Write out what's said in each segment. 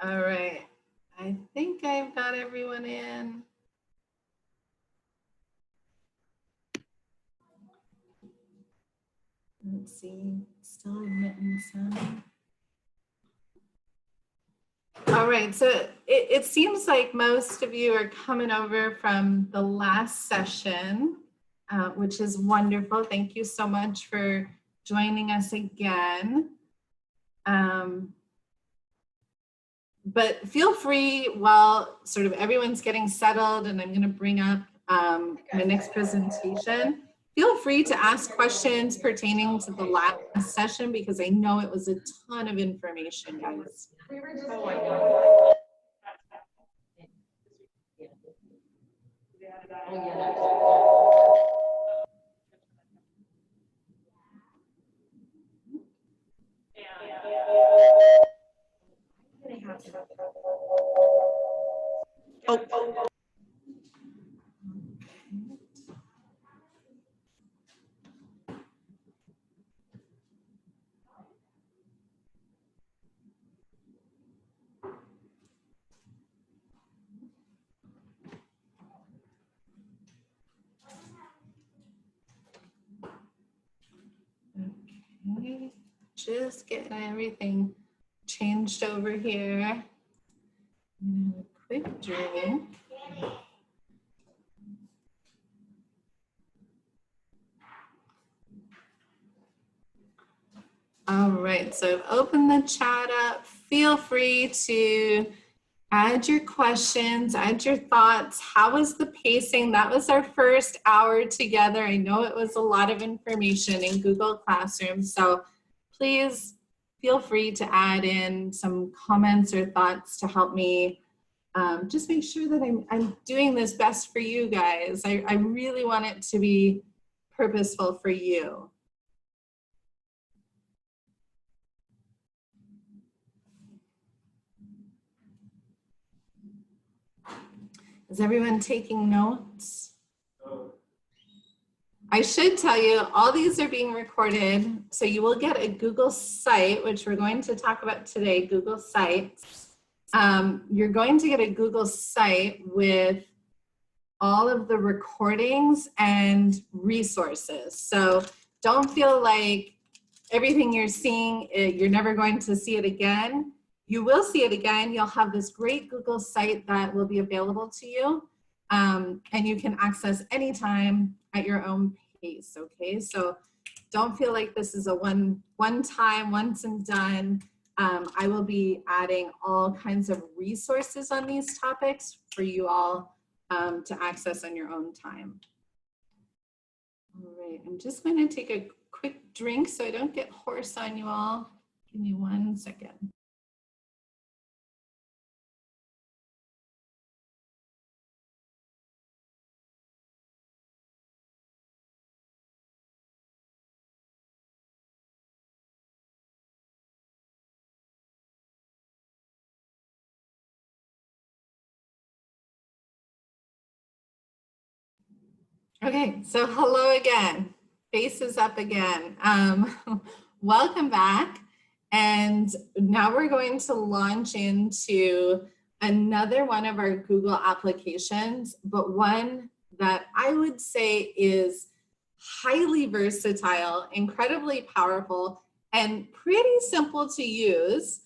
All right. I think I've got everyone in. Let's see, still admitting some. All right, so it seems like most of you are coming over from the last session, which is wonderful. Thank you so much for joining us again. But feel free while sort of everyone's getting settled, and I'm going to bring up my next presentation. Feel free to ask questions pertaining to the last session because I know it was a ton of information, guys. Oh. Okay, just getting everything changed over here. I'm gonna have a quick drink. All right, so I've opened the chat up. Feel free to add your questions, add your thoughts. How was the pacing? That was our first hour together. I know it was a lot of information in Google Classroom, so please feel free to add in some comments or thoughts to help me just make sure that I'm doing this best for you guys. I really want it to be purposeful for you. Is everyone taking notes? I should tell you, all these are being recorded, so you will get a Google site, which we're going to talk about today, Google Sites. You're going to get a Google site with all of the recordings and resources. So don't feel like everything you're seeing, you're never going to see it again. You will see it again. You'll have this great Google site that will be available to you, and you can access anytime at your own pace, okay? So don't feel like this is a one-time, once and done. I will be adding all kinds of resources on these topics for you all to access on your own time. All right, I'm just going to take a quick drink so I don't get hoarse on you all. Give me 1 second. Okay, so hello again. Faces up again. Welcome back. And now we're going to launch into another one of our Google applications, but one that I would say is highly versatile, incredibly powerful, and pretty simple to use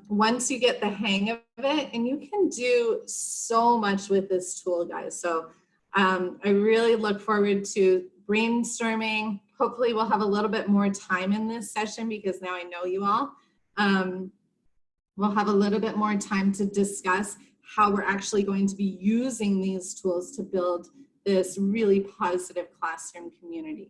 once you get the hang of it. And you can do so much with this tool, guys. So I really look forward to brainstorming. Hopefully we'll have a little bit more time in this session because now I know you all. We'll have a little bit more time to discuss how we're actually going to be using these tools to build this really positive classroom community.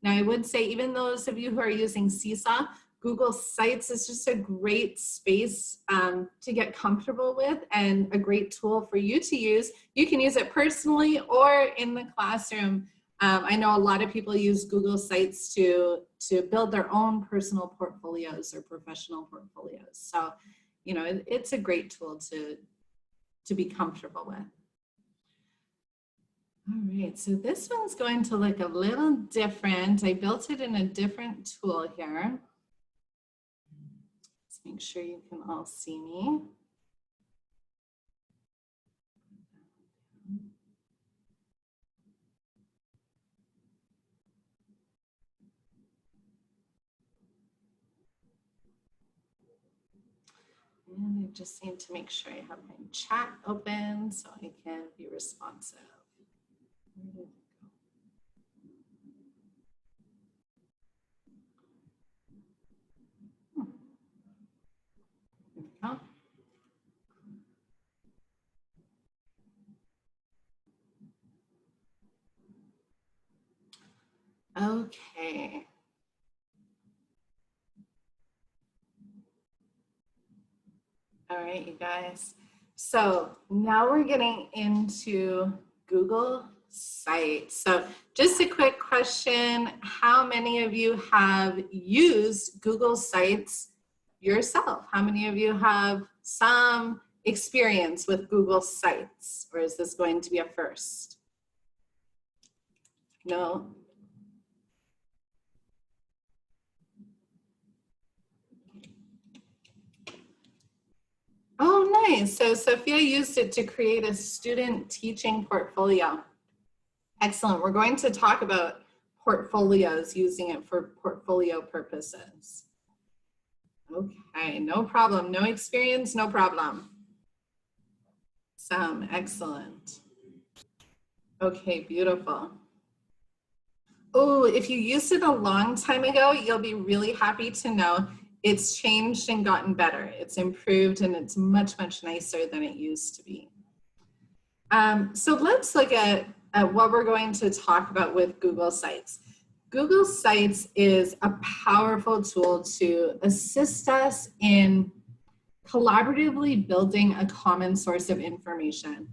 Now I would say even those of you who are using Seesaw, Google Sites is just a great space to get comfortable with and a great tool for you to use. You can use it personally or in the classroom. I know a lot of people use Google Sites to build their own personal portfolios or professional portfolios. So, you know, it's a great tool to be comfortable with. All right, so this one's going to look a little different. I built it in a different tool here. Just make sure you can all see me. And I just need to make sure I have my chat open so I can be responsive. Where did it go? There we go. Okay. All right, you guys. So now we're getting into Google Sites. So just a quick question. How many of you have used Google Sites yourself? How many of you have some experience with Google Sites? Or is this going to be a first? No? Oh, nice. So Sophia used it to create a student teaching portfolio. Excellent. We're going to talk about portfolios, using it for portfolio purposes. Okay, no problem. No experience, no problem. Some, excellent. Okay, beautiful. Oh, if you used it a long time ago, you'll be really happy to know it's changed and gotten better. It's improved and it's much, much nicer than it used to be. So let's look at what we're going to talk about with Google Sites. Google Sites is a powerful tool to assist us in collaboratively building a common source of information.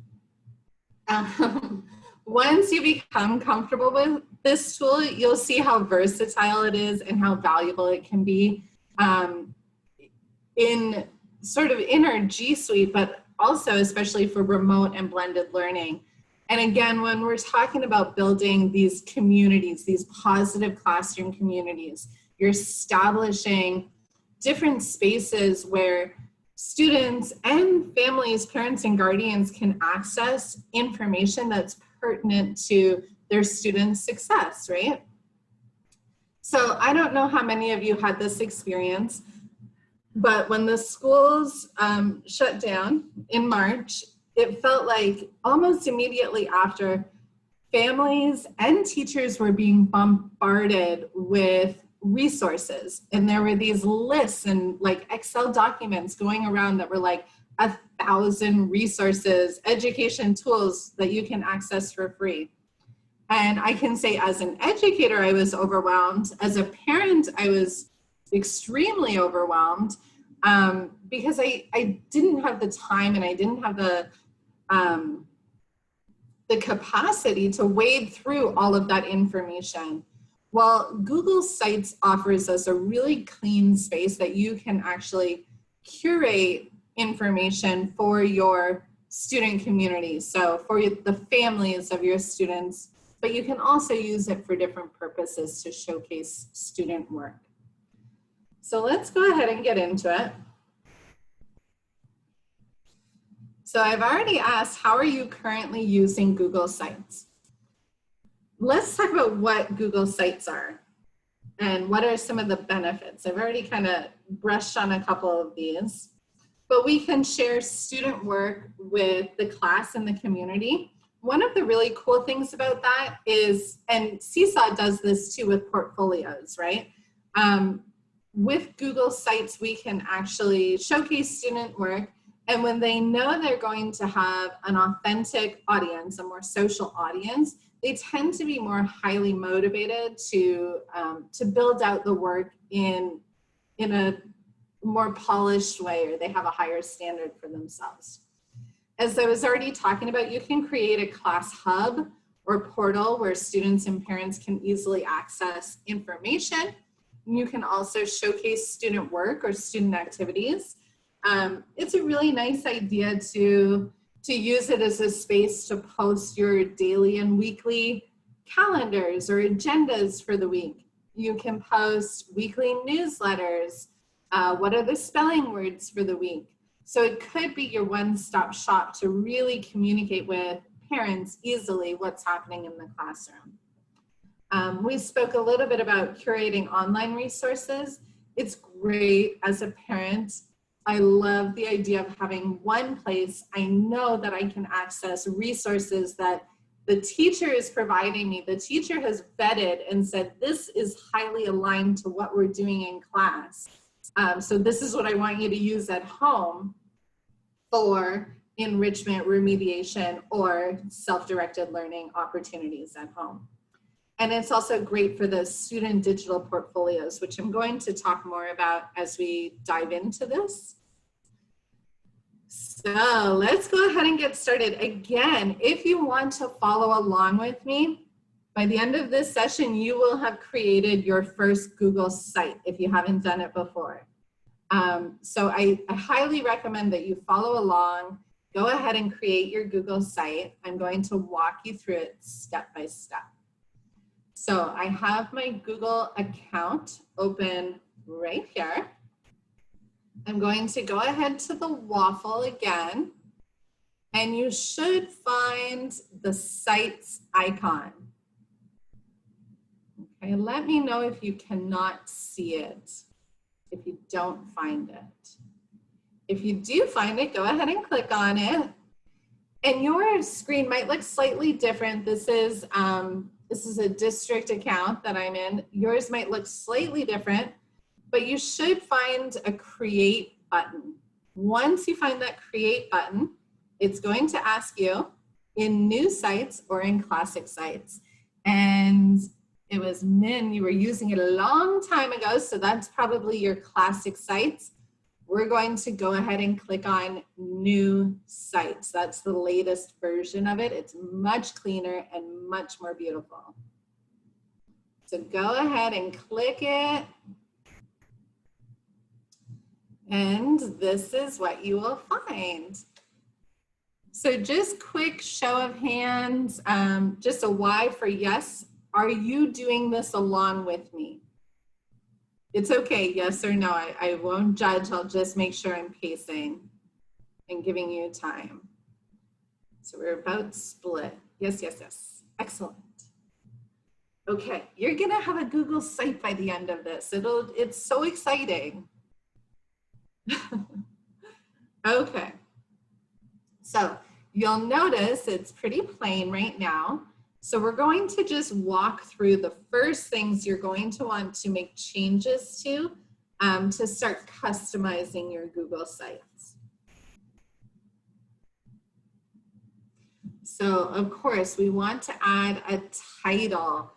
Once you become comfortable with this tool, you'll see how versatile it is and how valuable it can be in our G Suite, but also especially for remote and blended learning. And again, when we're talking about building these communities, these positive classroom communities, you're establishing different spaces where students and families, parents and guardians can access information that's pertinent to their students' success, right? So I don't know how many of you had this experience, but when the schools shut down in March, it felt like almost immediately after, families and teachers were being bombarded with resources. And there were these lists and like Excel documents going around that were like 1,000 resources, education tools that you can access for free. And I can say as an educator, I was overwhelmed. As a parent, I was extremely overwhelmed because I didn't have the time and I didn't have the capacity to wade through all of that information. Well, Google Sites offers us a really clean space that you can actually curate information for your student community. So for the families of your students, but you can also use it for different purposes to showcase student work. So let's go ahead and get into it. So I've already asked, how are you currently using Google Sites? Let's talk about what Google Sites are and what are some of the benefits. I've already kind of brushed on a couple of these, but we can share student work with the class and the community. One of the really cool things about that is, and Seesaw does this too with portfolios, right? With Google Sites, we can actually showcase student work. And when they know they're going to have an authentic audience, a more social audience, they tend to be more highly motivated to build out the work in a more polished way, or they have a higher standard for themselves. As I was already talking about, you can create a class hub or portal where students and parents can easily access information. You can also showcase student work or student activities. It's a really nice idea to use it as a space to post your daily and weekly calendars or agendas for the week. You can post weekly newsletters, What are the spelling words for the week? So it could be your one-stop shop to really communicate with parents easily what's happening in the classroom. We spoke a little bit about curating online resources. It's great as a parent. I love the idea of having one place. I know that I can access resources that the teacher is providing me. The teacher has vetted and said, this is highly aligned to what we're doing in class. So this is what I want you to use at home for enrichment, remediation, or self-directed learning opportunities at home. And it's also great for the student digital portfolios, which I'm going to talk more about as we dive into this. So let's go ahead and get started. Again, if you want to follow along with me, by the end of this session, you will have created your first Google site if you haven't done it before. So I highly recommend that you follow along, go ahead and create your Google site. I'm going to walk you through it step by step. So I have my Google account open right here. I'm going to go ahead to the waffle again, and you should find the sites icon. Okay, let me know if you cannot see it, if you don't find it. If you do find it, go ahead and click on it. And your screen might look slightly different. This is a district account that I'm in. Yours might look slightly different, but you should find a create button. Once you find that create button, it's going to ask you in new sites or in classic sites. And it was Min, you were using it a long time ago, so that's probably your classic sites. We're going to go ahead and click on new sites. That's the latest version of it. It's much cleaner and much more beautiful. So go ahead and click it. And this is what you will find. So just quick show of hands, just a Y for yes. Are you doing this along with me? It's okay, yes or no. I won't judge. I'll just make sure I'm pacing and giving you time. So we're about split. Yes, yes, yes. Excellent. Okay, you're gonna have a Google site by the end of this. It's so exciting. Okay, so you'll notice it's pretty plain right now. So we're going to just walk through the first things you're going to want to make changes to start customizing your Google sites. So of course, we want to add a title.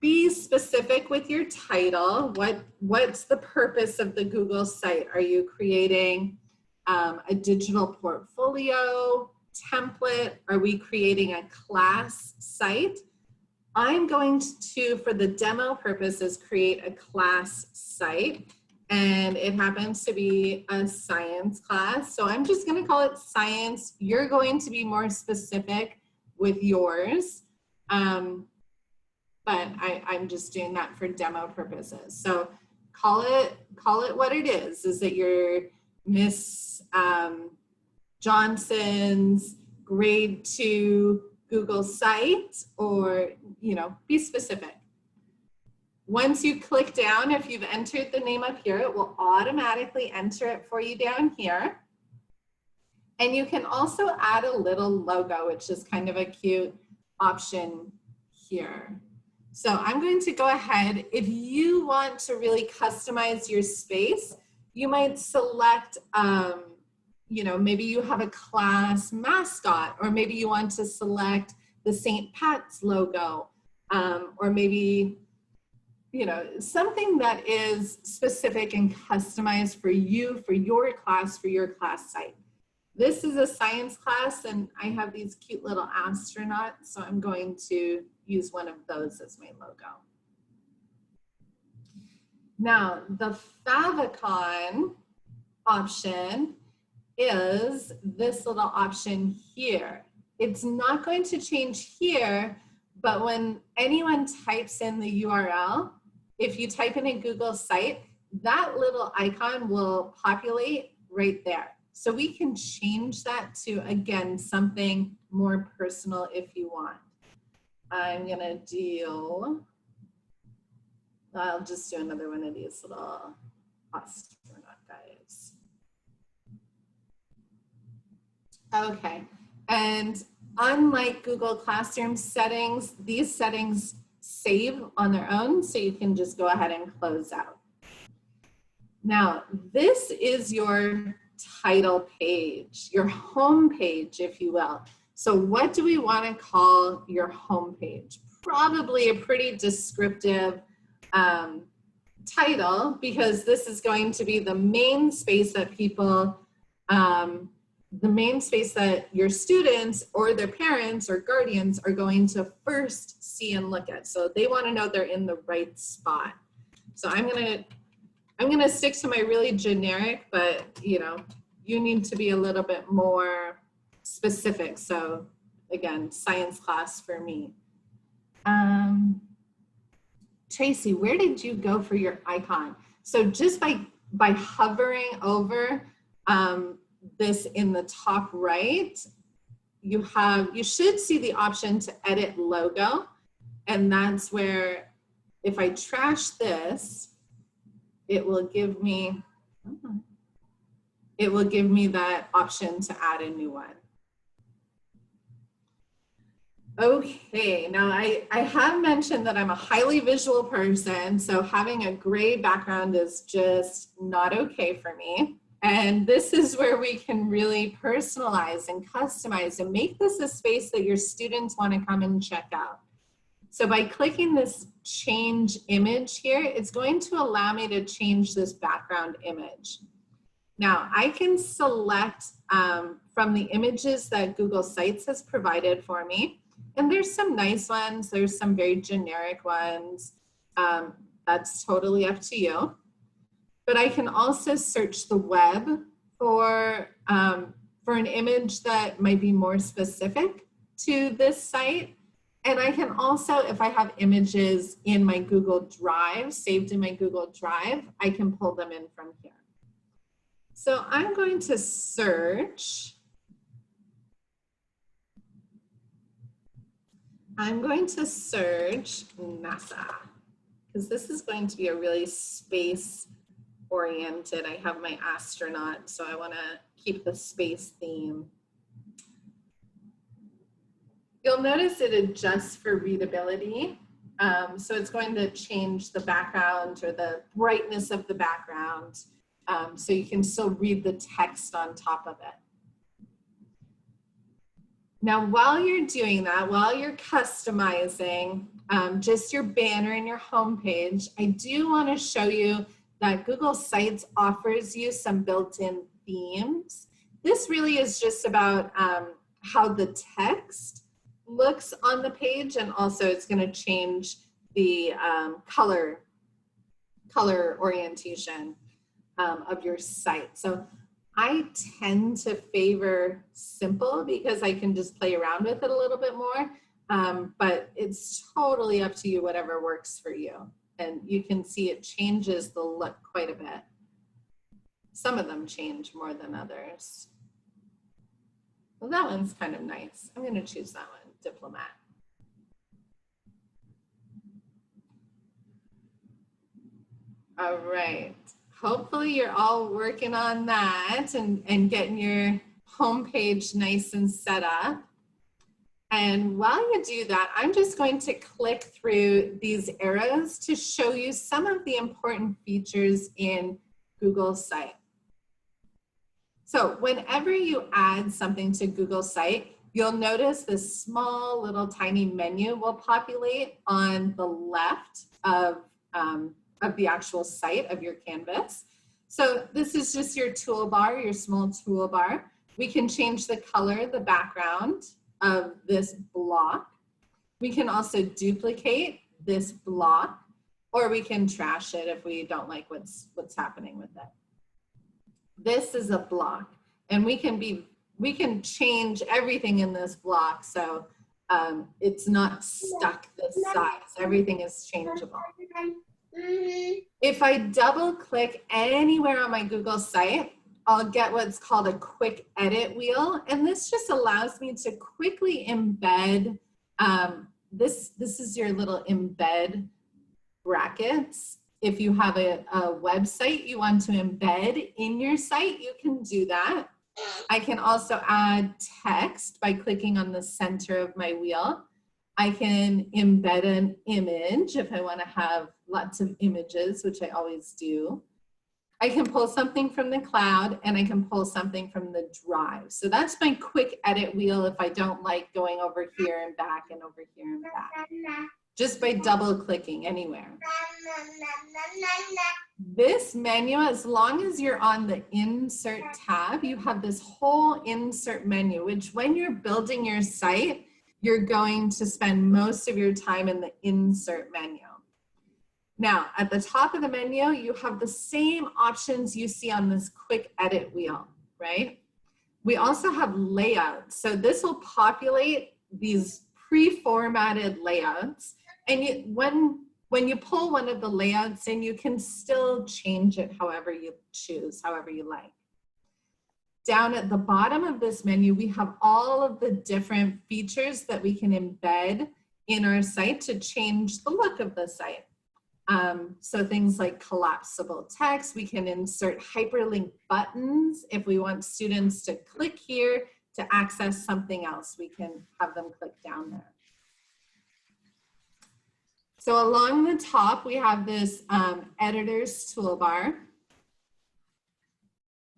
Be specific with your title. What's the purpose of the Google site? Are you creating a digital portfolio template? Are we creating a class site? I'm going to, for the demo purposes, create a class site, and it happens to be a science class. So I'm just going to call it science. You're going to be more specific with yours. But I'm just doing that for demo purposes. So call it what it is that you're Miss Johnson's grade 2 Google site, or, be specific. Once you click down, if you've entered the name up here, it will automatically enter it for you down here. And you can also add a little logo, which is kind of a cute option here. So I'm going to go ahead. If you want to really customize your space, you might select, maybe you have a class mascot, or maybe you want to select the St. Pat's logo, or maybe, something that is specific and customized for you, for your class site. This is a science class, and I have these cute little astronauts, so I'm going to use one of those as my logo. Now, the favicon option is this little option here. It's not going to change here, but when anyone types in the URL, if you type in a Google site, that little icon will populate right there. So we can change that to, again, something more personal if you want. I'm gonna do, I'll just do another one of these little astronaut guys. Okay, and unlike Google Classroom settings, these settings save on their own, so you can just go ahead and close out. Now, this is your title page, your home page, if you will. So what do we want to call your home page? Probably a pretty descriptive title, because this is going to be the main space that people, the main space that your students or their parents or guardians are going to first see and look at. So they want to know they're in the right spot. So I'm gonna stick to my really generic, but you need to be a little bit more specific. So again, science class for me. Tracy, where did you go for your icon? So just by hovering over this in the top right, you should see the option to edit logo. And that's where, if I trash this, it will give me that option to add a new one. Okay, now I have mentioned that I'm a highly visual person, so having a gray background is just not okay for me. And this is where we can really personalize and customize and make this a space that your students want to come and check out. So by clicking this change image here, it's going to allow me to change this background image. Now I can select from the images that Google Sites has provided for me. And there's some nice ones, there's some very generic ones. That's totally up to you. But I can also search the web for an image that might be more specific to this site. And I can also, if I have images in my Google Drive, saved in my Google Drive, I can pull them in from here. So I'm going to search. I'm going to search NASA, because this is going to be a really space oriented. I have my astronaut, so I want to keep the space theme. You'll notice it adjusts for readability. So it's going to change the background or the brightness of the background, so you can still read the text on top of it. Now, while you're doing that, while you're customizing just your banner and your homepage, I do want to show you that Google Sites offers you some built-in themes. This really is just about how the text looks on the page, and also it's going to change the color orientation of your site. So I tend to favor simple because I can just play around with it a little bit more, but it's totally up to you, whatever works for you. And you can see it changes the look quite a bit. Some of them change more than others. Well, that one's kind of nice. I'm going to choose that one, Diplomat. All right. Hopefully you're all working on that and getting your homepage nice and set up. And while you do that, I'm just going to click through these arrows to show you some of the important features in Google Site. So whenever you add something to Google Site, you'll notice this small little tiny menu will populate on the left of the actual site of your canvas. So this is just your toolbar, your small toolbar. We can change the color, the background of this block. We can also duplicate this block, or we can trash it if we don't like what's happening with it. This is a block, and we can change everything in this block, so it's not stuck this size. Everything is changeable. If I double click anywhere on my Google site, I'll get what's called a quick edit wheel. And this just allows me to quickly embed, this is your little embed brackets. If you have a website you want to embed in your site, you can do that. I can also add text by clicking on the center of my wheel. I can embed an image if I want to have lots of images, which I always do. I can pull something from the cloud, and I can pull something from the drive. So that's my quick edit wheel if I don't like going over here and back and over here and back, just by double clicking anywhere. This menu, as long as you're on the insert tab, you have this whole insert menu, which when you're building your site, you're going to spend most of your time in the insert menu. Now, at the top of the menu, you have the same options you see on this quick edit wheel, right? We also have layouts. So this will populate these pre-formatted layouts. And when you pull one of the layouts in, you can still change it however you choose, however you like. Down at the bottom of this menu, we have all of the different features that we can embed in our site to change the look of the site. So things like collapsible text, we can insert hyperlink buttons. If we want students to click here to access something else, we can have them click down there. So along the top, we have this editor's toolbar.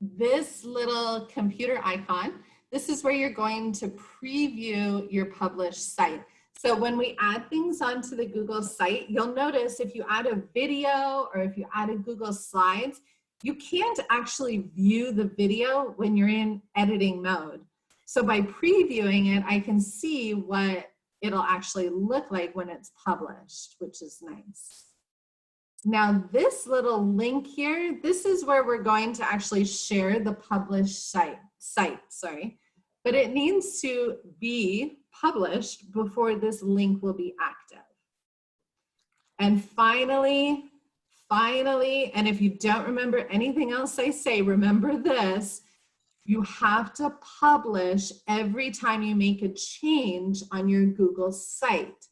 This little computer icon, this is where you're going to preview your published site. So when we add things onto the Google site, you'll notice if you add a video or if you add a Google Slides, you can't actually view the video when you're in editing mode. So by previewing it, I can see what it'll actually look like when it's published, which is nice. Now this little link here, this is where we're going to actually share the published site, but it needs to be published before this link will be active. And finally, and if you don't remember anything else I say, remember this, you have to publish every time you make a change on your Google site.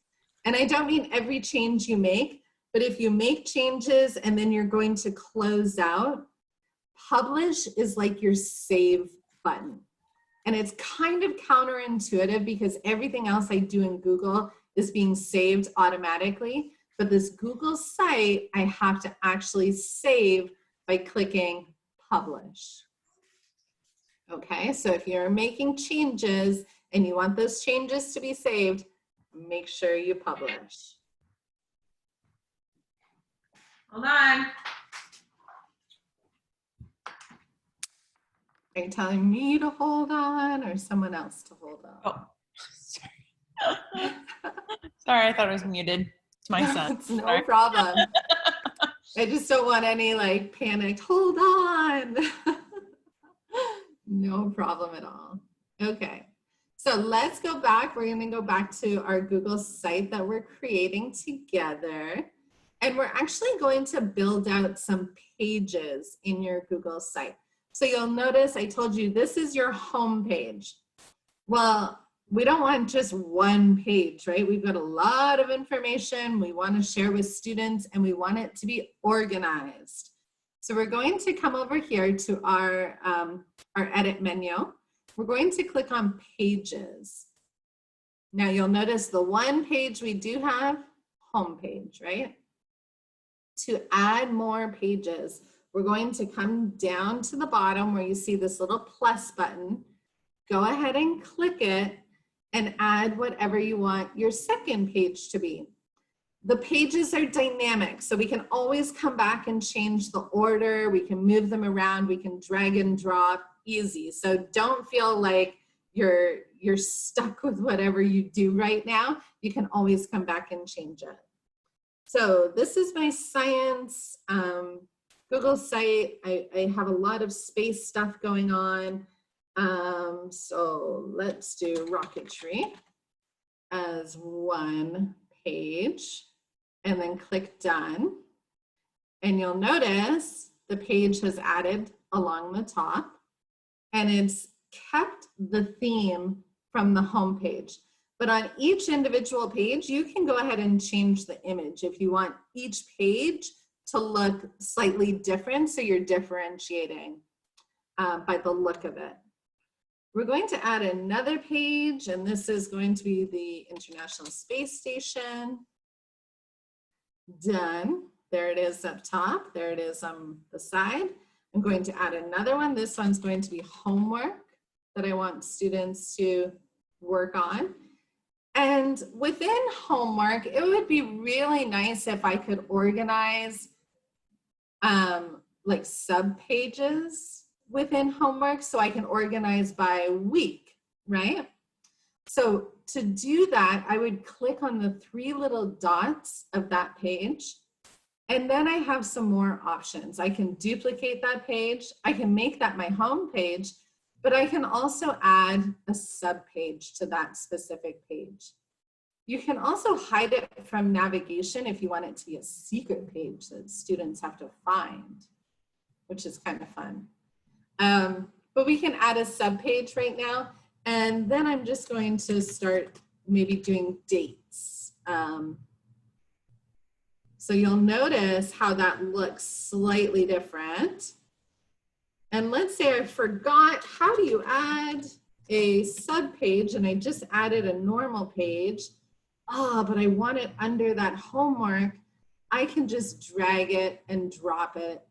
And I don't mean every change you make, but if you make changes and then you're going to close out, publish is like your save button. And it's kind of counterintuitive because everything else I do in Google is being saved automatically. But this Google site, I have to actually save by clicking publish. Okay, so if you're making changes and you want those changes to be saved, make sure you publish. Hold on. Are you telling me to hold on or someone else to hold on? Oh, sorry. Sorry, I thought it was muted. It's my son. It's no problem. I just don't want any like panicked, hold on. No problem at all. Okay, so let's go back. We're going to go back to our Google site that we're creating together. And we're actually going to build out some pages in your Google site. So you'll notice I told you this is your home page. Well, we don't want just one page, right? We've got a lot of information we want to share with students and we want it to be organized. So we're going to come over here to our edit menu. We're going to click on pages. Now you'll notice the one page we do have, home page, right? To add more pages, we're going to come down to the bottom where you see this little plus button. Go ahead and click it and add whatever you want your second page to be. The pages are dynamic, so we can always come back and change the order. We can move them around. We can drag and drop, easy. So don't feel like you're stuck with whatever you do right now. You can always come back and change it. So this is my science Google site. I have a lot of space stuff going on. So let's do rocketry as one page and then click done. And you'll notice the page has added along the top, and it's kept the theme from the home page. But on each individual page, you can go ahead and change the image if you want each page to look slightly different, so you're differentiating by the look of it. We're going to add another page, and this is going to be the International Space Station. Done. There it is up top. There it is on the side. I'm going to add another one. This one's going to be homework that I want students to work on. And within homework, it would be really nice if I could organize like sub-pages within homework, so I can organize by week, right? So to do that, I would click on the 3 little dots of that page, and then I have some more options. I can duplicate that page, I can make that my home page, but I can also add a sub-page to that specific page. You can also hide it from navigation if you want it to be a secret page that students have to find, which is kind of fun. But we can add a sub-page right now, and then I'm just going to start maybe doing dates. So you'll notice how that looks slightly different. And let's say I forgot, how do you add a sub-page, and I just added a normal page. But I want it under that homework. I can just drag it and drop it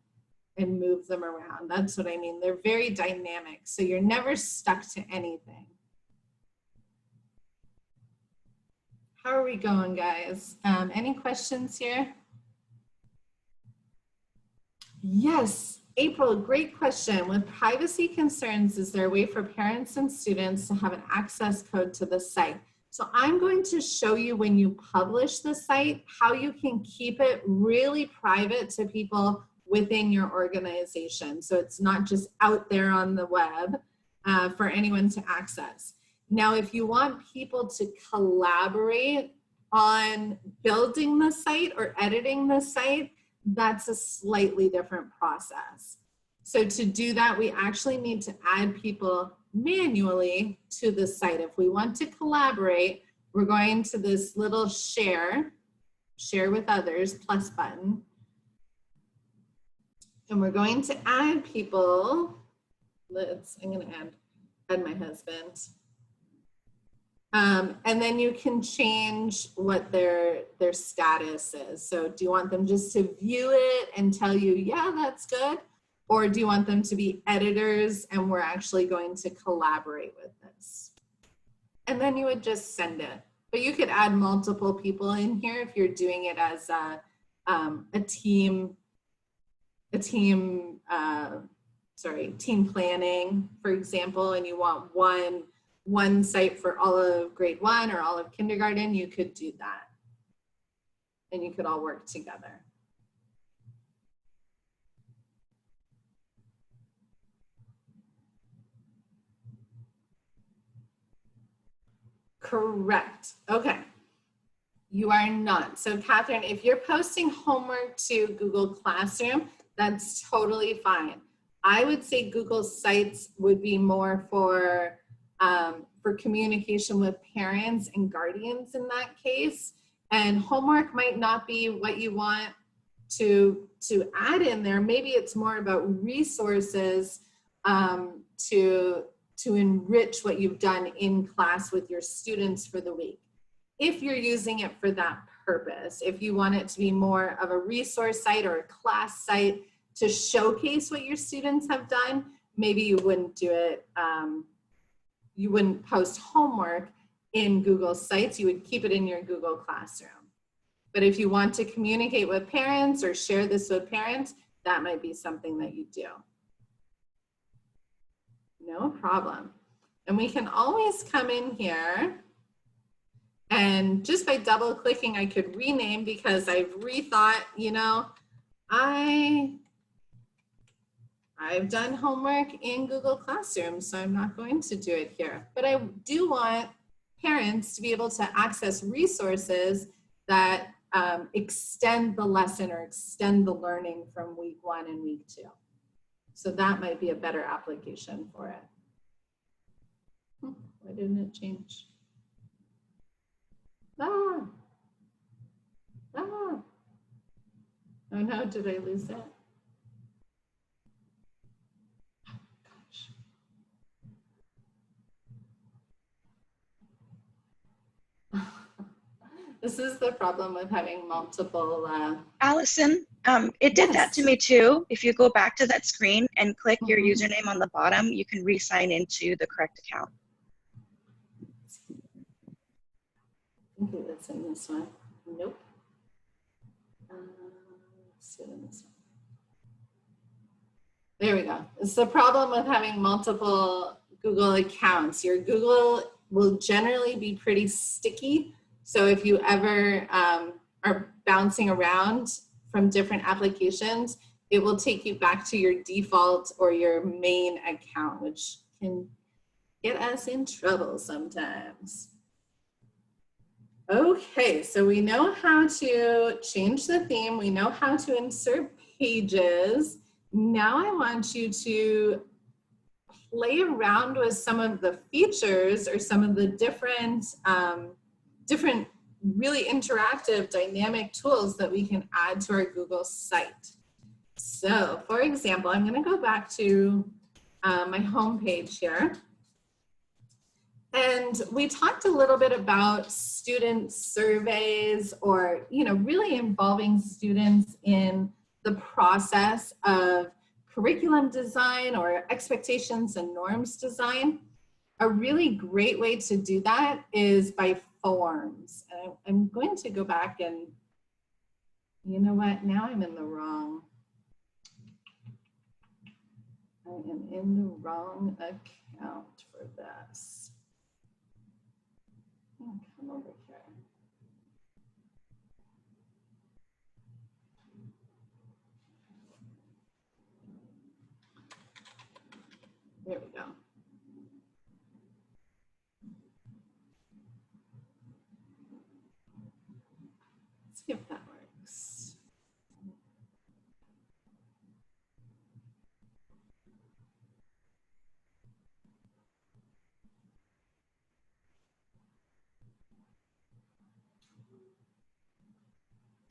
and move them around. That's what I mean. They're very dynamic, so you're never stuck to anything. How are we going, guys? Any questions here? Yes, April, great question. With privacy concerns, is there a way for parents and students to have an access code to the site? So I'm going to show you when you publish the site, how you can keep it really private to people within your organization. So it's not just out there on the web for anyone to access. Now, if you want people to collaborate on building the site or editing the site, that's a slightly different process. So to do that, we actually need to add people manually to the site. If we want to collaborate, we're going to this little share with others plus button. And we're going to add people. I'm going to add my husband. And then you can change what their status is. So do you want them just to view it and tell you, yeah, that's good? Or do you want them to be editors and we're actually going to collaborate with this? And then you would just send it. But you could add multiple people in here if you're doing it as a team planning, for example, and you want one site for all of grade 1 or all of kindergarten, you could do that. And you could all work together. Correct. Okay. You are not. So Catherine, if you're posting homework to Google Classroom, that's totally fine. I would say Google Sites would be more for communication with parents and guardians in that case. And homework might not be what you want to add in there. Maybe it's more about resources to enrich what you've done in class with your students for the week. If you're using it for that purpose, if you want it to be more of a resource site or a class site to showcase what your students have done, maybe you wouldn't do it, you wouldn't post homework in Google Sites, you would keep it in your Google Classroom. But if you want to communicate with parents or share this with parents, that might be something that you do. No problem. And we can always come in here and just by double clicking, I could rename because I've rethought, you know, I've done homework in Google Classroom, so I'm not going to do it here. But I do want parents to be able to access resources that extend the lesson or extend the learning from week 1 and week 2. So that might be a better application for it. Why didn't it change? Ah. Oh no, did I lose it? Gosh. This is the problem with having multiple. Allison, it did that to me too. If you go back to that screen and click your username on the bottom, you can re-sign into the correct account. I think it's in this one. Nope. Let's see in this one. There we go. It's the problem with having multiple Google accounts. Your Google will generally be pretty sticky. So if you ever are bouncing around from different applications, it will take you back to your default or your main account, which can get us in trouble sometimes. Okay, so we know how to change the theme. We know how to insert pages. Now I want you to play around with some of the features or some of the different really interactive dynamic tools that we can add to our Google site. So for example, I'm going to go back to my home page here. And we talked a little bit about student surveys or, really involving students in the process of curriculum design or expectations and norms design. A really great way to do that is by forms. And I'm going to go back and, you know what, now I'm in the wrong. I am in the wrong account for this. Oh, come over here. There we go. Let's see if that works.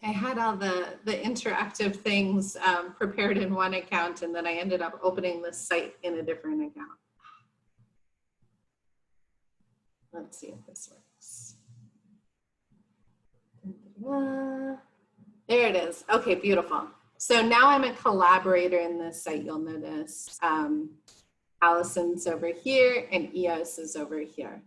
I had all the interactive things prepared in one account, and then I ended up opening the site in a different account. Let's see if this works. There it is. Okay, beautiful. So now I'm a collaborator in this site. You'll notice Allison's over here and EOS is over here.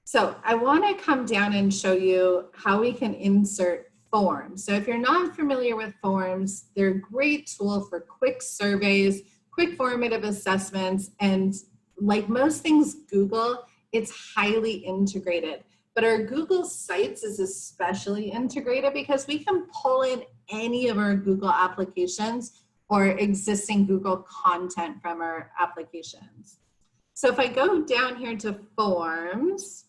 So I want to come down and show you how we can insert forms. So if you're not familiar with forms, they're a great tool for quick surveys, quick formative assessments, and like most things Google, it's highly integrated. But our Google Sites is especially integrated because we can pull in any of our Google applications or existing Google content from our applications. So if I go down here to forms,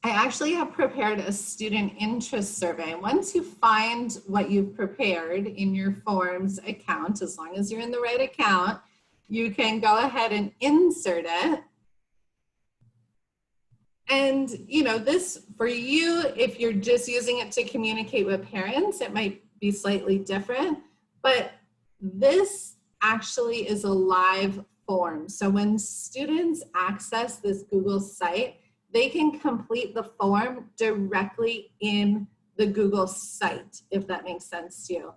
I actually have prepared a student interest survey. Once you find what you've prepared in your forms account, as long as you're in the right account, you can go ahead and insert it. And this for you, if you're just using it to communicate with parents, it might be slightly different, but this actually is a live form. So when students access this Google site, they can complete the form directly in the Google site, if that makes sense to you.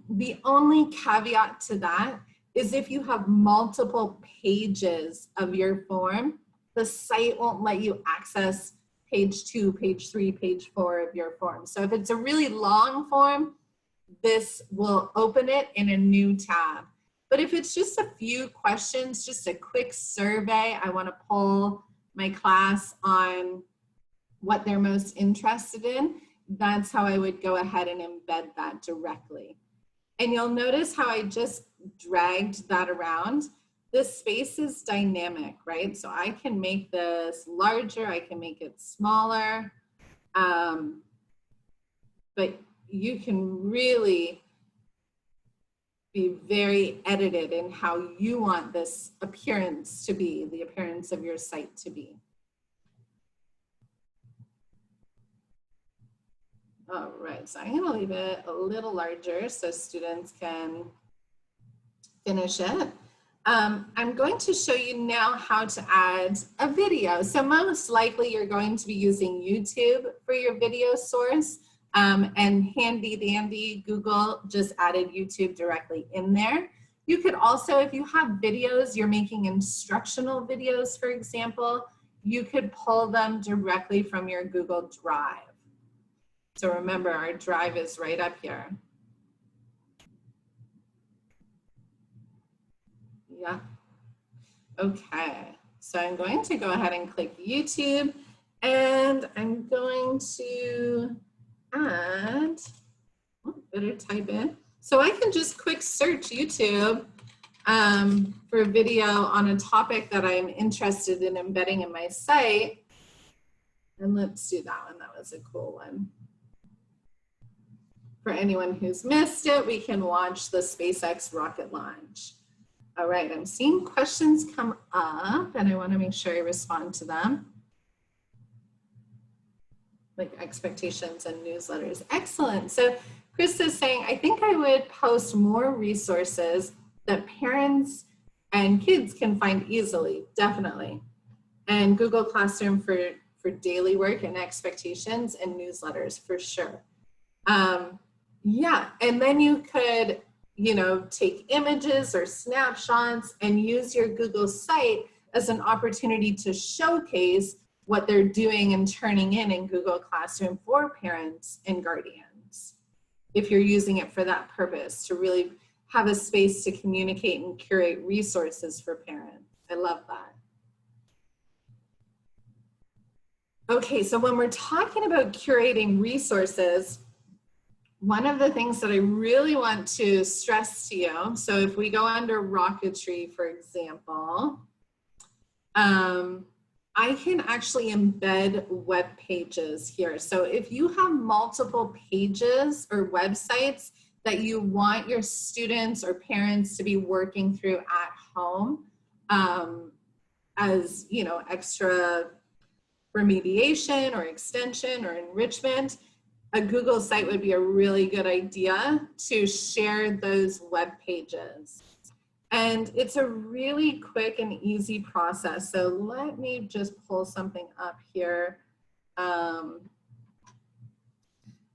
The only caveat to that is if you have multiple pages of your form, the site won't let you access page 2, page 3, page 4 of your form. So if it's a really long form, this will open it in a new tab. But if it's just a few questions, just a quick survey, I want to poll my class on what they're most interested in, that's how I would go ahead and embed that directly. And you'll notice how I just dragged that around. This space is dynamic, right? So I can make this larger, I can make it smaller. But you can really be very edited in how you want this appearance to be, the appearance of your site to be. All right, so I'm gonna leave it a little larger so students can finish it. I'm going to show you now how to add a video. So most likely you're going to be using YouTube for your video source, and handy dandy Google just added YouTube directly in there. You could also, if you have videos, you're making instructional videos, for example, you could pull them directly from your Google Drive. So remember, our drive is right up here. Yeah. Okay, so I'm going to go ahead and click YouTube, and I'm going to add, oh, better type in. So I can just quick search YouTube for a video on a topic that I'm interested in embedding in my site. And let's do that one, that was a cool one. For anyone who's missed it, we can watch the SpaceX rocket launch. All right, I'm seeing questions come up and I want to make sure I respond to them. Like expectations and newsletters. Excellent. So Chris is saying, I think I would post more resources that parents and kids can find easily, definitely. And Google Classroom for daily work and expectations, and newsletters for sure. Yeah, and then you could, you know, take images or snapshots and use your Google site as an opportunity to showcase what they're doing and turning in Google Classroom for parents and guardians. If you're using it for that purpose, to really have a space to communicate and curate resources for parents. I love that. Okay, so when we're talking about curating resources, one of the things that I really want to stress to you, so if we go under rocketry, for example, I can actually embed web pages here. So if you have multiple pages or websites that you want your students or parents to be working through at home, as, you know, extra remediation or extension or enrichment, a Google site would be a really good idea to share those web pages. And it's a really quick and easy process. So let me just pull something up here.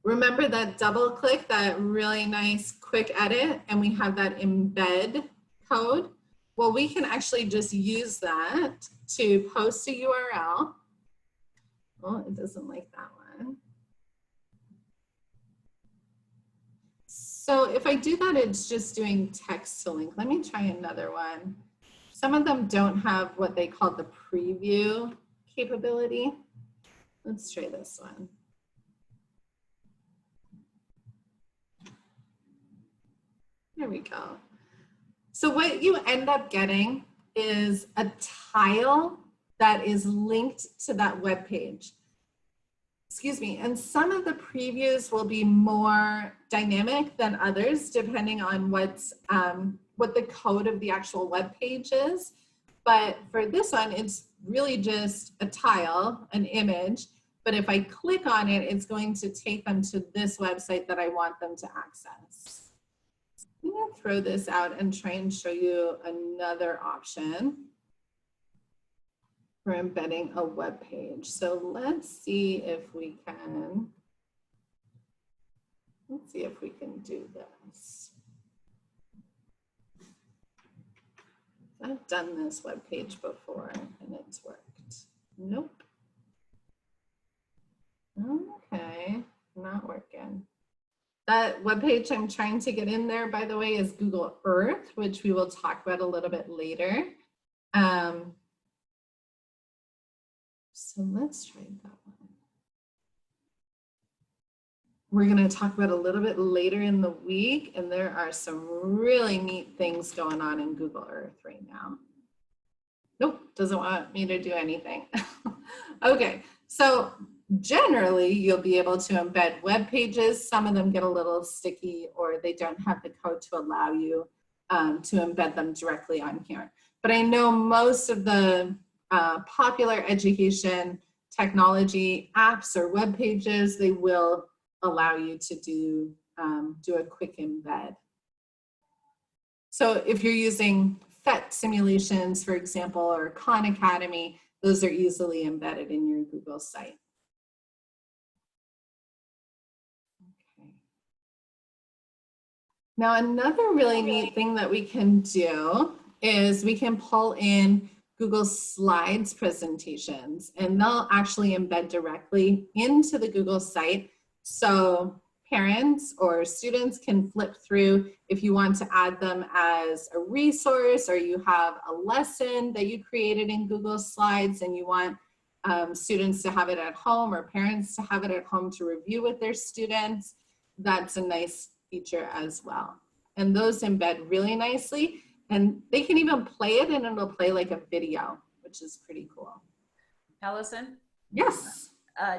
Remember that double click, that really nice quick edit, and we have that embed code. Well, we can actually just use that to post a URL. Oh, it doesn't like that one. So if I do that, it's just doing text to link. Let me try another one. Some of them don't have what they call the preview capability. Let's try this one. There we go. So what you end up getting is a tile that is linked to that web page. Excuse me, and some of the previews will be more dynamic than others, depending on what the code of the actual web page is. But for this one, it's really just a tile, an image. But if I click on it, it's going to take them to this website that I want them to access. I'm going to throw this out and try and show you another option for embedding a web page. So let's see if we can do this. I've done this web page before and it's worked. Nope. Okay, not working. That web page I'm trying to get in there, by the way, is Google Earth, which we will talk about a little bit later. So let's try that one. We're going to talk about a little bit later in the week, and there are some really neat things going on in Google Earth right now. Nope, doesn't want me to do anything. Okay, so generally, you'll be able to embed web pages. Some of them get a little sticky or they don't have the code to allow you to embed them directly on here. But I know most of the popular education technology apps or web pages, they will allow you to do a quick embed. So if you're using PhET simulations, for example, or Khan Academy, those are easily embedded in your Google site. Okay. Now, another really neat thing that we can do is we can pull in Google Slides presentations, and they'll actually embed directly into the Google site. So parents or students can flip through if you want to add them as a resource, or you have a lesson that you created in Google Slides and you want students to have it at home or parents to have it at home to review with their students. That's a nice feature as well. And those embed really nicely, and they can even play it and it'll play like a video, which is pretty cool. Allison? Yes.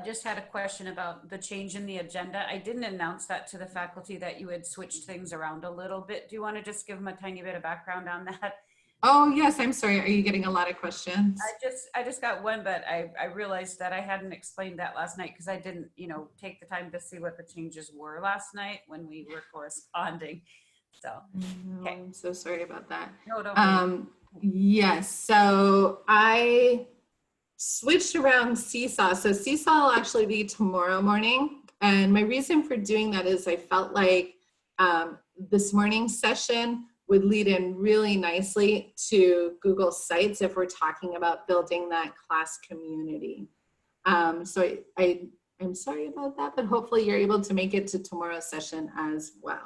Just had a question about the change in the agenda. I didn't announce that to the faculty that you had switched things around a little bit. Do you want to just give them a tiny bit of background on that? Oh, yes, I'm sorry. Are you getting a lot of questions? I just got one, but I realized that I hadn't explained that last night because I didn't, take the time to see what the changes were last night when we were corresponding. So, okay. I'm so sorry about that. No, don't yes, so I switched around Seesaw. So Seesaw will actually be tomorrow morning. And my reason for doing that is I felt like this morning's session would lead in really nicely to Google Sites if we're talking about building that class community. So I'm sorry about that, but hopefully you're able to make it to tomorrow's session as well.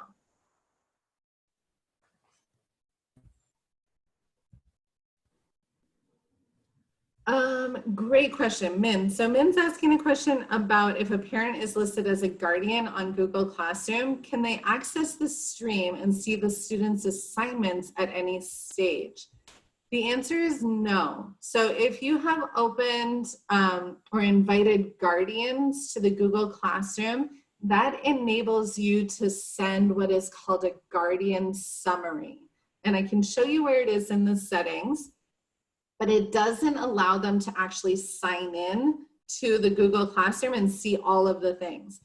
Great question, Min. So Min's asking a question about if a parent is listed as a guardian on Google Classroom, can they access the stream and see the students' assignments at any stage? The answer is no. So if you have opened or invited guardians to the Google Classroom, that enables you to send what is called a guardian summary. And I can show you where it is in the settings, but it doesn't allow them to actually sign in to the Google Classroom and see all of the things.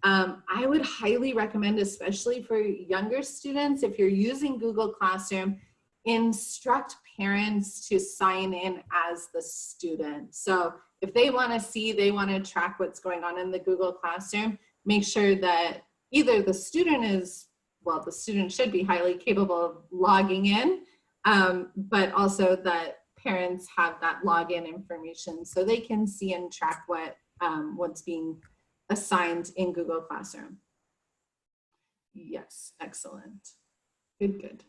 I would highly recommend, especially for younger students, if you're using Google Classroom, instruct parents to sign in as the student. So if they want to see, they want to track what's going on in the Google Classroom, make sure that either the student is, well, the student should be highly capable of logging in, but also that parents have that login information so they can see and track what's being assigned in Google Classroom. Yes, excellent. Good, good.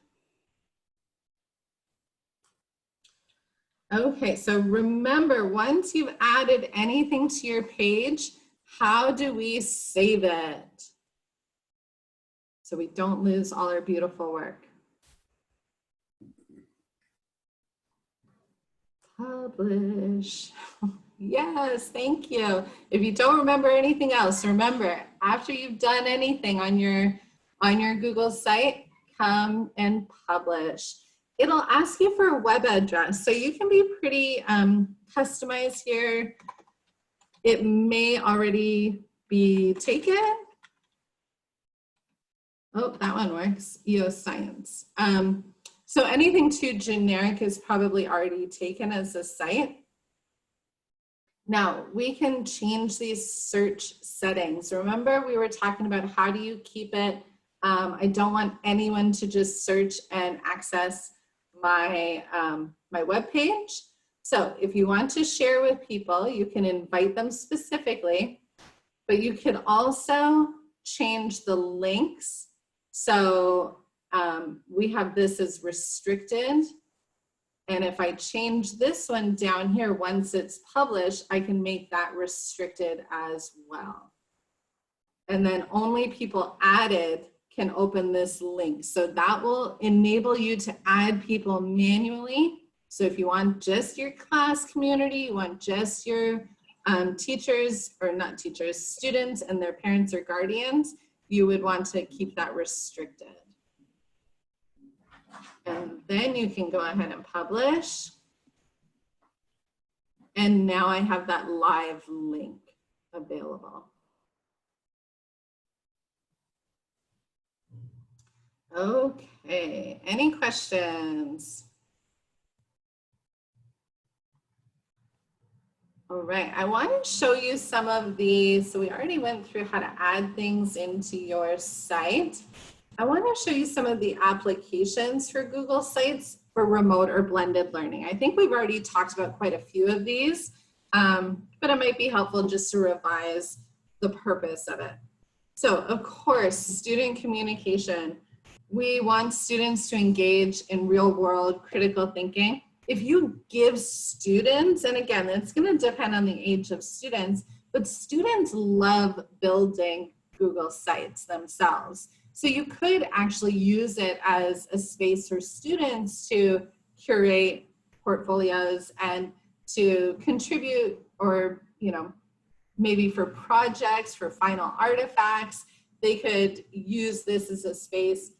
Okay, so remember, once you've added anything to your page, how do we save it so we don't lose all our beautiful work? Publish. Yes, thank you. If you don't remember anything else, remember, after you've done anything on your Google site, come and publish. It'll ask you for a web address, so you can be pretty customized here. It may already be taken. Oh, that one works, EOS Science. So anything too generic is probably already taken as a site. Now, we can change these search settings. Remember, we were talking about how do you keep it? I don't want anyone to just search and access my, my web page. So if you want to share with people, you can invite them specifically, but you could also change the links. So we have this as restricted. And if I change this one down here, once it's published, I can make that restricted as well. And then only people added can open this link. So that will enable you to add people manually. So if you want just your class community, you want just your Teachers, or not teachers, students and their parents or guardians, you would want to keep that restricted. And then you can go ahead and publish. And now I have that live link available. Okay, any questions? All right, I want to show you some of these. So we already went through how to add things into your site. I want to show you some of the applications for Google Sites for remote or blended learning. I think we've already talked about quite a few of these, but it might be helpful just to revise the purpose of it. So of course, student communication. We want students to engage in real world critical thinking. If you give students, and again, it's going to depend on the age of students, but students love building Google Sites themselves. So you could actually use it as a space for students to curate portfolios and to contribute, or, you know, maybe for projects, for final artifacts. They could use this as a space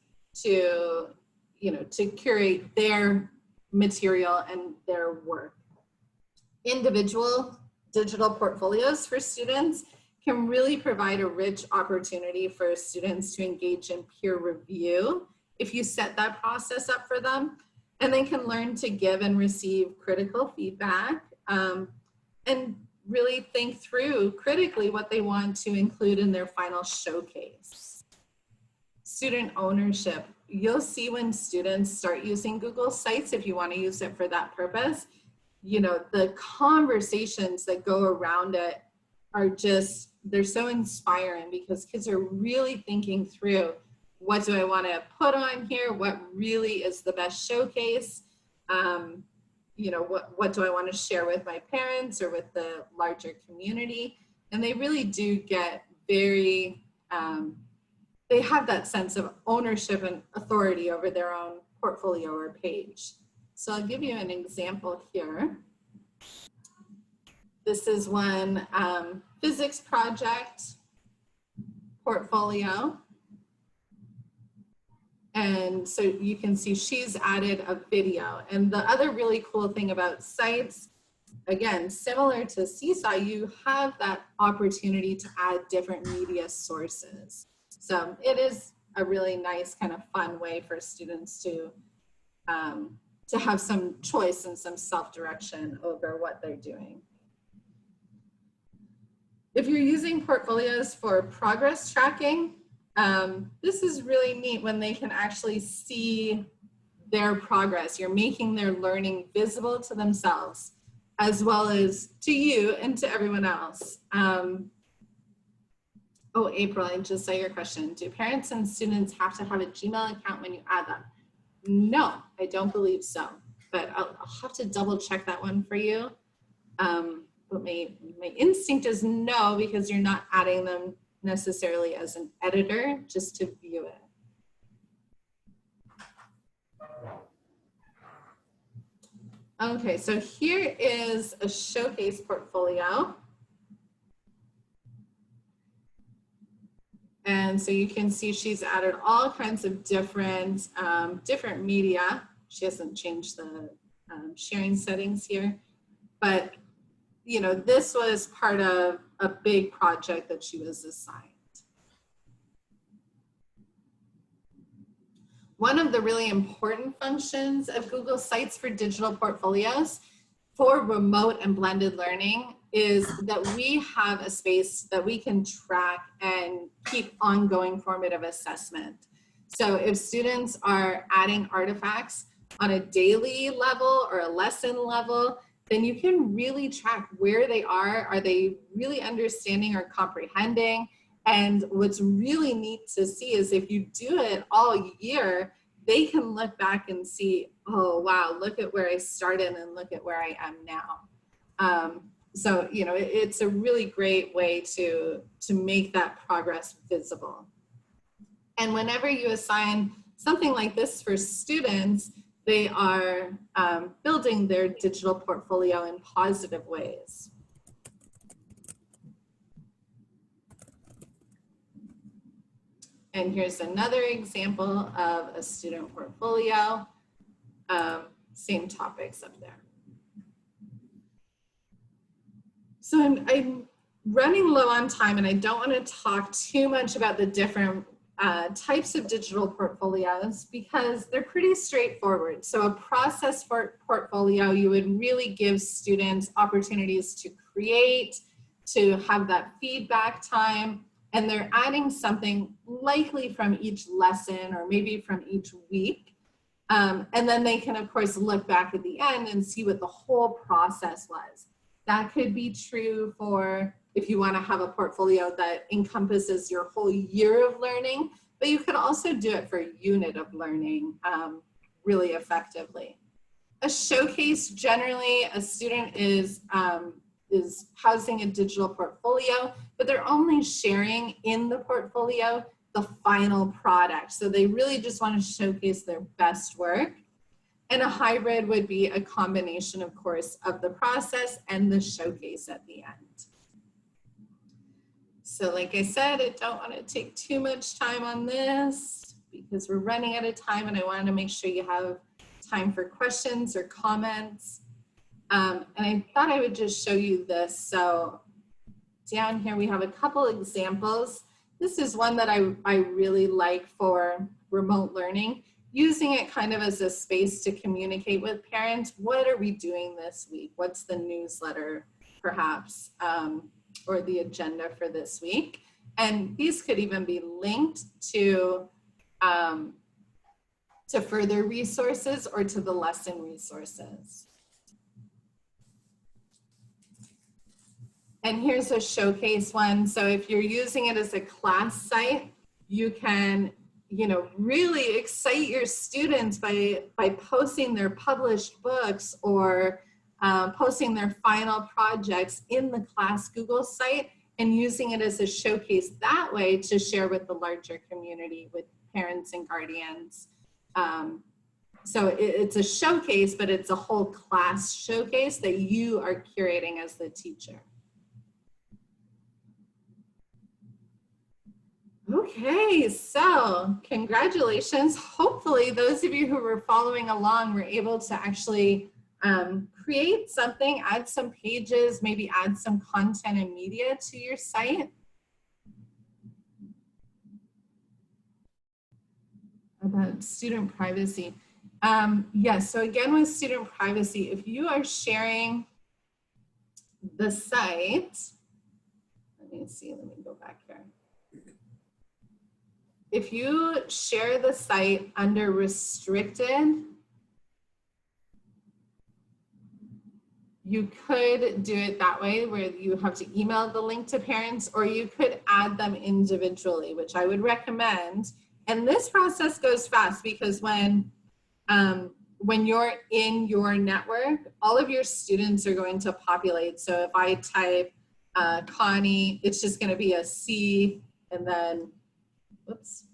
to, you know, to curate their material and their work. Individual digital portfolios for students can really provide a rich opportunity for students to engage in peer review if you set that process up for them, and they can learn to give and receive critical feedback and really think through critically what they want to include in their final showcase. Student ownership. You'll see when students start using Google Sites, if you want to use it for that purpose, you know, the conversations that go around it are just, they're so inspiring because kids are really thinking through, what do I want to put on here? What really is the best showcase? You know, what do I want to share with my parents or with the larger community? And they really do get very, they have that sense of ownership and authority over their own portfolio or page. So I'll give you an example here. This is one physics project portfolio. And so you can see she's added a video. And the other really cool thing about sites, again, similar to Seesaw, you have that opportunity to add different media sources. So it is a really nice kind of fun way for students to have some choice and some self-direction over what they're doing. If you're using portfolios for progress tracking, this is really neat when they can actually see their progress. You're making their learning visible to themselves, as well as to you and to everyone else. Oh, April, I just saw your question. Do parents and students have to have a Gmail account when you add them? No, I don't believe so, but I'll have to double check that one for you. But my instinct is no, because you're not adding them necessarily as an editor, just to view it. Okay, so here is a showcase portfolio. And so you can see she's added all kinds of different, different media. She hasn't changed the sharing settings here, but you know, this was part of a big project that she was assigned. One of the really important functions of Google Sites for digital portfolios for remote and blended learning is that we have a space that we can track and keep ongoing formative assessment. So if students are adding artifacts on a daily level or a lesson level, then you can really track where they are. Are they really understanding or comprehending? And what's really neat to see is if you do it all year, they can look back and see, oh, wow, look at where I started and look at where I am now. So, you know, it's a really great way to make that progress visible. And whenever you assign something like this for students, they are building their digital portfolio in positive ways. And here's another example of a student portfolio. Same topics up there. So I'm running low on time, and I don't want to talk too much about the different types of digital portfolios because they're pretty straightforward. So a process for portfolio, you would really give students opportunities to create, to have that feedback time, and they're adding something likely from each lesson or maybe from each week. And then they can, of course, look back at the end and see what the whole process was. That could be true for if you want to have a portfolio that encompasses your whole year of learning, but you could also do it for a unit of learning really effectively. A showcase, generally, a student is housing a digital portfolio, but they're only sharing in the portfolio the final product. So they really just want to showcase their best work. And a hybrid would be a combination, of course, of the process and the showcase at the end. So like I said, I don't want to take too much time on this because we're running out of time, and I wanted to make sure you have time for questions or comments. And I thought I would just show you this. So down here, we have a couple examples. This is one that I really like for remote learning, using it kind of as a space to communicate with parents. What are we doing this week? What's the newsletter, perhaps, or the agenda for this week? And these could even be linked to further resources or to the lesson resources. And here's a showcase one. So if you're using it as a class site, you can, really excite your students by posting their published books or posting their final projects in the class Google site and using it as a showcase that way to share with the larger community, with parents and guardians. So it's a showcase, but it's a whole class showcase that you are curating as the teacher. Okay, so congratulations. Hopefully those of you who were following along were able to actually create something, add some pages, maybe add some content and media to your site. About student privacy. Yes, so again with student privacy, if you are sharing the site, let me go back here. If you share the site under restricted, you could do it that way where you have to email the link to parents, or you could add them individually, which I would recommend. And this process goes fast because when you're in your network, all of your students are going to populate. So if I type Connie, it's just going to be a C and then oops.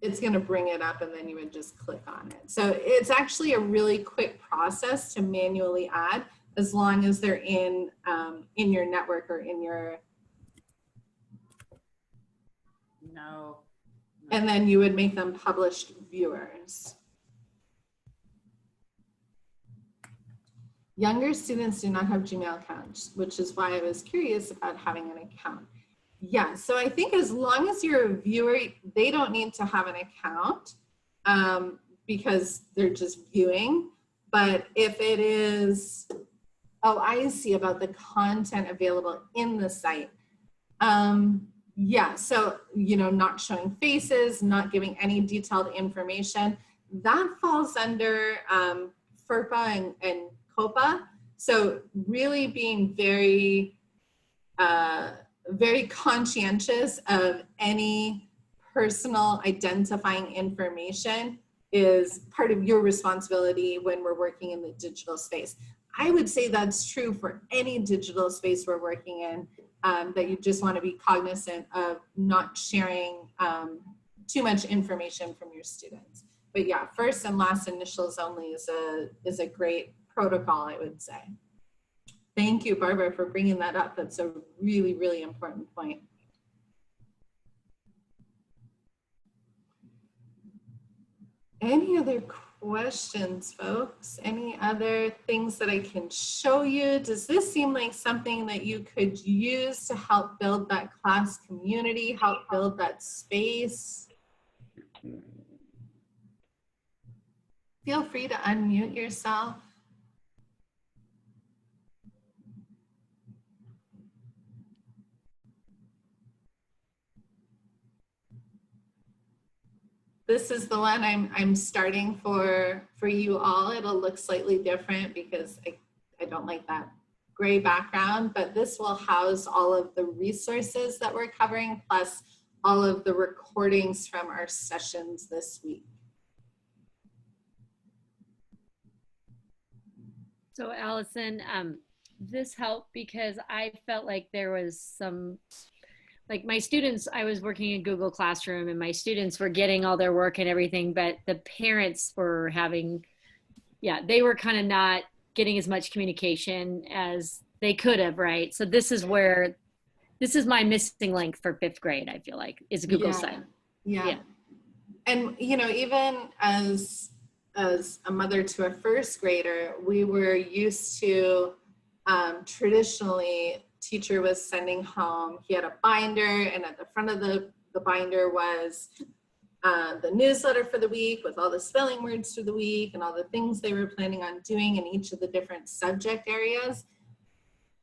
It's going to bring it up and then you would just click on it. So it's actually a really quick process to manually add as long as they're in your network or in your. No. And then you would make them published viewers. Younger students do not have Gmail accounts, which is why I was curious about having an account. Yeah, so I think as long as you're a viewer, they don't need to have an account because they're just viewing. But if it is, oh, I see about the content available in the site. Yeah, so, not showing faces, not giving any detailed information, that falls under FERPA and COPA. So really being very, very conscientious of any personal identifying information is part of your responsibility when we're working in the digital space. I would say that's true for any digital space we're working in, that you just want to be cognizant of not sharing too much information from your students. But yeah, first and last initials only is a great protocol, I would say. Thank you, Barbara, for bringing that up. That's a really, really important point. Any other questions, folks? Any other things that I can show you? Does this seem like something that you could use to help build that class community, help build that space? Feel free to unmute yourself. This is the one I'm starting for you all. It'll look slightly different because I don't like that gray background, but this will house all of the resources that we're covering, plus all of the recordings from our sessions this week. So Allison, this helped because I felt like there was some, like my students, I was working in Google Classroom and my students were getting all their work and everything, but the parents were having, they were kind of not getting as much communication as they could have, right? So this is my missing link for 5th grade, I feel like, is a Google site. Yeah. And, you know, even as a mother to a 1st grader, we were used to traditionally, teacher was sending home, he had a binder, and at the front of the binder was the newsletter for the week with all the spelling words for the week and all the things they were planning on doing in each of the different subject areas.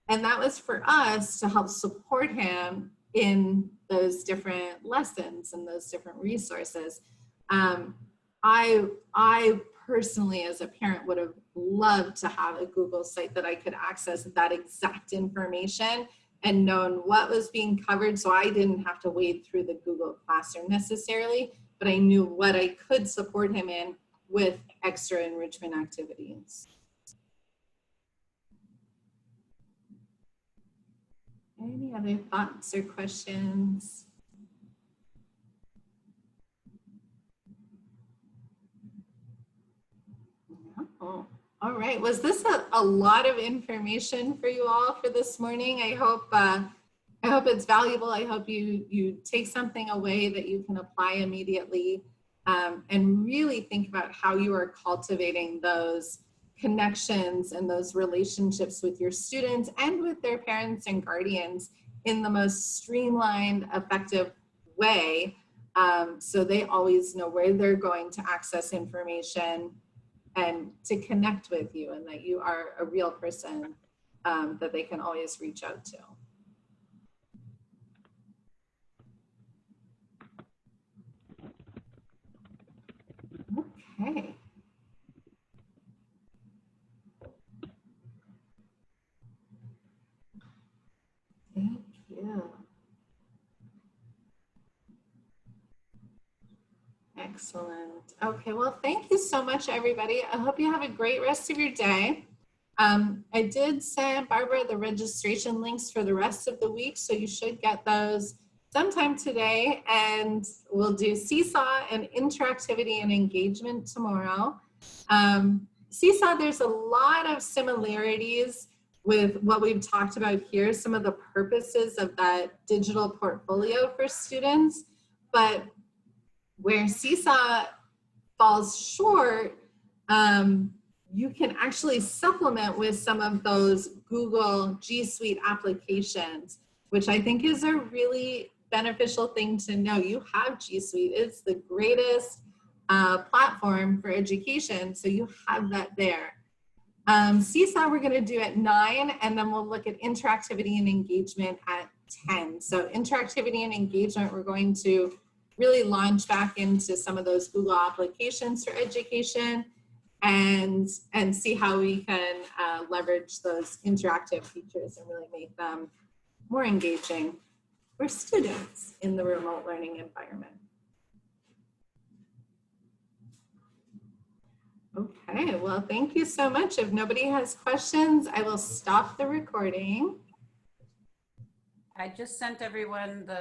And that was for us to help support him in those different lessons and those different resources. I personally, as a parent, would have loved to have a Google site that I could access that exact information and known what was being covered, so I didn't have to wade through the Google Classroom necessarily, but I knew what I could support him in with extra enrichment activities. Any other thoughts or questions? No. All right. Was this a lot of information for you all for this morning? I hope it's valuable. I hope you take something away that you can apply immediately, and really think about how you are cultivating those connections and those relationships with your students and with their parents and guardians in the most streamlined, effective way, so they always know where they're going to access information and to connect with you, and that you are a real person that they can always reach out to. Okay. Thank you. Excellent. Okay, well, thank you so much, everybody. I hope you have a great rest of your day. I did send Barbara the registration links for the rest of the week, so you should get those sometime today, and we'll do Seesaw and interactivity and engagement tomorrow. Seesaw, there's a lot of similarities with what we've talked about here, some of the purposes of that digital portfolio for students, but where Seesaw falls short, you can actually supplement with some of those Google G Suite applications, which I think is a really beneficial thing to know. You have G Suite, it's the greatest platform for education, so you have that there. Seesaw we're gonna do at 9, and then we'll look at interactivity and engagement at 10. So interactivity and engagement, we're going to really launch back into some of those Google applications for education and see how we can leverage those interactive features and really make them more engaging for students in the remote learning environment. Okay, well, thank you so much. If nobody has questions, I will stop the recording. I just sent everyone the